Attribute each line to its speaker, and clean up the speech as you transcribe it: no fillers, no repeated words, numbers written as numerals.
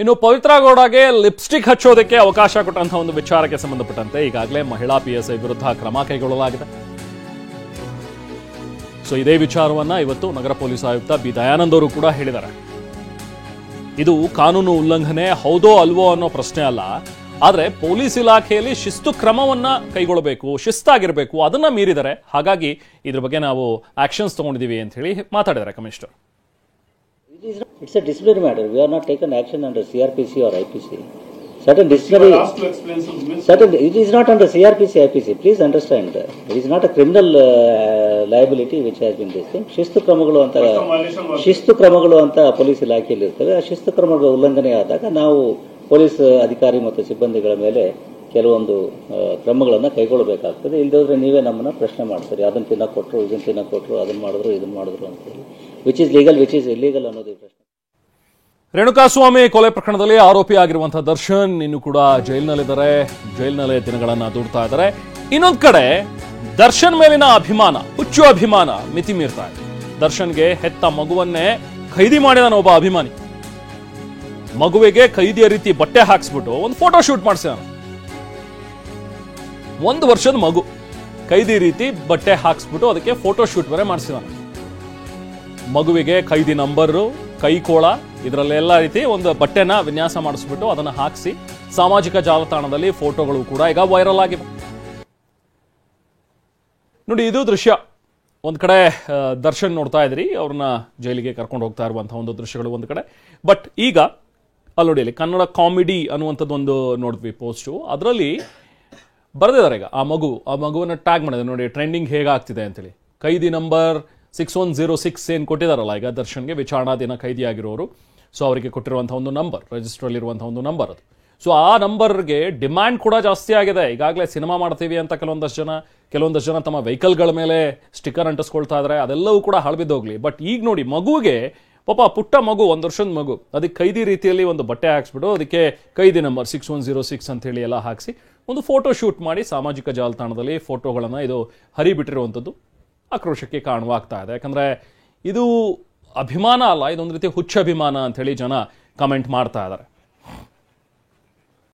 Speaker 1: ಇನ್ನು ಪವಿತ್ರ ಗೌಡಗೆ ಲಿಪ್ಸ್ಟಿಕ್ ಹಚ್ಚೋದಕ್ಕೆ ಅವಕಾಶ ಕೊಟ್ಟಂತಹ ಒಂದು ವಿಚಾರಕ್ಕೆ ಸಂಬಂಧಪಟ್ಟಂತೆ ಈಗಾಗಲೇ ಮಹಿಳಾ ಪಿಎಸ್ಐ ವಿರುದ್ಧ ಕ್ರಮ ಕೈಗೊಳ್ಳಲಾಗಿದೆ. ಸೊ ಇದೇ ವಿಚಾರವನ್ನ ಇವತ್ತು ನಗರ ಪೊಲೀಸ್ ಆಯುಕ್ತ ಬಿ ದಯಾನಂದ್ ಅವರು ಕೂಡ ಹೇಳಿದ್ದಾರೆ. ಇದು ಕಾನೂನು ಉಲ್ಲಂಘನೆ ಹೌದೋ ಅಲ್ವೋ ಅನ್ನೋ ಪ್ರಶ್ನೆ ಅಲ್ಲ, ಆದ್ರೆ ಪೊಲೀಸ್ ಇಲಾಖೆಯಲ್ಲಿ ಶಿಸ್ತು ಕ್ರಮವನ್ನ ಕೈಗೊಳ್ಳಬೇಕು, ಶಿಸ್ತಾಗಿರ್ಬೇಕು, ಅದನ್ನ ಮೀರಿದರೆ, ಹಾಗಾಗಿ ಇದ್ರ ಬಗ್ಗೆ ನಾವು ಆಕ್ಷನ್ಸ್ ತಗೊಂಡಿದೀವಿ ಅಂತ ಹೇಳಿ ಮಾತಾಡಿದ್ದಾರೆ commissioner.
Speaker 2: It's a disciplinary matter. We are not taken action under CRPC or IPC. Certain disciplinary. It is not under CRPC, IPC. Please understand. It is not a criminal liability which has been this thing. ಶಿಸ್ತು ಕ್ರಮಗಳು ಅಂತ police ಇಲಾಖೆಯಲ್ಲಿ ಇರ್ತವೆ. ಆ ಶಿಸ್ತು ಕ್ರಮಗಳ ಉಲ್ಲಂಘನೆ ಆದಾಗ ನಾವು ಪೊಲೀಸ್ ಅಧಿಕಾರಿ ಮತ್ತು ಸಿಬ್ಬಂದಿಗಳ ಮೇಲೆ ಕೆಲವೊಂದು ಕ್ರಮಗಳನ್ನು ಕೈಗೊಳ್ಳಬೇಕಾಗ್ತದೆ. ಇಲ್ಲದ್ರೆ ನೀವೇ ನಮ್ಮನ್ನ ಪ್ರಶ್ನೆ ಮಾಡ್ತೀರಿ, ಅದನ್ನ ತಿನ್ನಕ್ ಕೊಟ್ಟರು, ಇದನ್ನ ತಿನ್ನಕ್ ಕೊಟ್ಟರು, ಅದನ್ನ ಮಾಡಿದ್ರು, ಇದನ್ನ ಮಾಡಿದ್ರು ಅಂತೇಳಿ. Which is legal, which is illegal ಅನ್ನೋದು ಪ್ರಶ್ನೆ.
Speaker 1: ರೇಣುಕಾಸ್ವಾಮಿ ಕೊಲೆ ಪ್ರಕರಣದಲ್ಲಿ ಆರೋಪಿ ಆಗಿರುವಂತಹ ದರ್ಶನ್ ಇನ್ನು ಕೂಡ ಜೈಲಿನಲ್ಲಿದ್ದಾರೆ. ಜೈಲಿನಲ್ಲೇ ದಿನಗಳನ್ನ ದೂಡ್ತಾ ಇದ್ದಾರೆ. ಇನ್ನೊಂದ್ ಕಡೆ ದರ್ಶನ್ ಮೇಲಿನ ಅಭಿಮಾನ, ಹುಚ್ಚು ಅಭಿಮಾನ ಮಿತಿ ಮೀರ್ತಾ ಇದೆ. ದರ್ಶನ್ಗೆ ಹೆತ್ತ ಮಗುವನ್ನೇ ಖೈದಿ ಮಾಡಿದಾನ ಒಬ್ಬ ಅಭಿಮಾನಿ. ಮಗುವಿಗೆ ಖೈದಿಯ ರೀತಿ ಬಟ್ಟೆ ಹಾಕ್ಸ್ಬಿಟ್ಟು ಒಂದು ಫೋಟೋ ಶೂಟ್ ಮಾಡಿಸಿದಾನ. 1 ವರ್ಷದ ಮಗು ಖೈದಿ ರೀತಿ ಬಟ್ಟೆ ಹಾಕ್ಸ್ಬಿಟ್ಟು ಅದಕ್ಕೆ ಫೋಟೋ ಶೂಟ್ ಬೇರೆ ಮಾಡಿಸಿದಾನ. ಮಗುವಿಗೆ ಖೈದಿ ನಂಬರು, ಕೈಕೋಳ, ಇದರಲ್ಲೆಲ್ಲ ರೀತಿ ಒಂದು ಬಟ್ಟೆನ ವಿನ್ಯಾಸ ಮಾಡಿಸ್ಬಿಟ್ಟು ಅದನ್ನ ಹಾಕಿಸಿ ಸಾಮಾಜಿಕ ಜಾಲತಾಣದಲ್ಲಿ ಫೋಟೋಗಳು ಕೂಡ ಈಗ ವೈರಲ್ ಆಗಿವೆ. ನೋಡಿ, ಇದು ದೃಶ್ಯ. ಒಂದ್ ಕಡೆ ದರ್ಶನ್ ನೋಡ್ತಾ ಇದ್ರಿ, ಅವ್ರನ್ನ ಜೈಲಿಗೆ ಕರ್ಕೊಂಡು ಹೋಗ್ತಾ ಇರುವಂತಹ ಒಂದು ದೃಶ್ಯಗಳು ಒಂದ್ ಕಡೆ. ಬಟ್ ಈಗ ಅಲ್ಲಿ ನೋಡಿ, ಅಲ್ಲಿ ಕನ್ನಡ ಕಾಮಿಡಿ ಅನ್ನುವಂಥದ್ದು ಒಂದು ನೋಡಿದ್ವಿ ಪೋಸ್ಟು. ಅದರಲ್ಲಿ ಬರೆದಿದ್ದಾರೆ ಈಗ ಆ ಮಗುವನ್ನ ಟ್ಯಾಗ್ ಮಾಡಿದೆ ನೋಡಿ, ಟ್ರೆಂಡಿಂಗ್ ಹೇಗಾಗ್ತಿದೆ ಅಂತೇಳಿ. ಖೈದಿ ನಂಬರ್ 6106 ಏನು ಕೊಟ್ಟಿದಾರಲ್ಲ ಈಗ ದರ್ಶನ್ಗೆ, ವಿಚಾರಣಾಧೀನ ಖೈದಿಯಾಗಿರೋರು. ಸೊ ಅವರಿಗೆ ಕೊಟ್ಟಿರುವಂತಹ ಒಂದು ನಂಬರ್, ರಿಜಿಸ್ಟರ್ ಇರುವಂತಹ ಒಂದು ನಂಬರ್ ಅದು. ಸೊ ಆ ನಂಬರ್ಗೆ ಡಿಮ್ಯಾಂಡ್ ಕೂಡ ಜಾಸ್ತಿ ಆಗಿದೆ. ಈಗಾಗಲೇ ಸಿನಿಮಾ ಮಾಡ್ತೀವಿ ಅಂತ ಕೆಲವೊಂದಷ್ಟು ಜನ ತಮ್ಮ ವೆಹಿಕಲ್ಗಳ ಮೇಲೆ ಸ್ಟಿಕ್ಕರ್ ಅಂಟಿಸ್ಕೊಳ್ತಾ ಇದ್ದಾರೆ. ಅದೆಲ್ಲವೂ ಕೂಡ ಹಾಳ್ಬಿದ್ದೋಗ್ಲಿ. ಬಟ್ ಈಗ ನೋಡಿ, ಮಗುವಿಗೆ ಪಾಪ ಪುಟ್ಟ ಮಗು, 1 ವರ್ಷದ ಮಗು, ಅದಕ್ಕೆ ಖೈದಿ ರೀತಿಯಲ್ಲಿ ಒಂದು ಬಟ್ಟೆ ಹಾಕ್ಸ್ಬಿಟ್ಟು ಅದಕ್ಕೆ ಖೈದಿ ನಂಬರ್ 6106 ಅಂತ ಹೇಳಿ ಎಲ್ಲ ಹಾಕಿಸಿ ಒಂದು ಫೋಟೋ ಶೂಟ್ ಮಾಡಿ ಸಾಮಾಜಿಕ ಜಾಲತಾಣದಲ್ಲಿ ಫೋಟೋಗಳನ್ನ ಇದು ಹರಿಬಿಟ್ಟಿರುವಂಥದ್ದು ಆಕ್ರೋಶಕ್ಕೆ ಕಾರಣವಾಗ್ತಾ ಇದೆ. ಯಾಕಂದ್ರೆ ಇದು ಅಭಿಮಾನ ಅಲ್ಲ, ಇದೊಂದು ರೀತಿ ಹುಚ್ಚ ಅಭಿಮಾನ ಅಂತ ಹೇಳಿ ಜನ ಕಮೆಂಟ್ ಮಾಡ್ತಾ ಇದ್ದಾರೆ.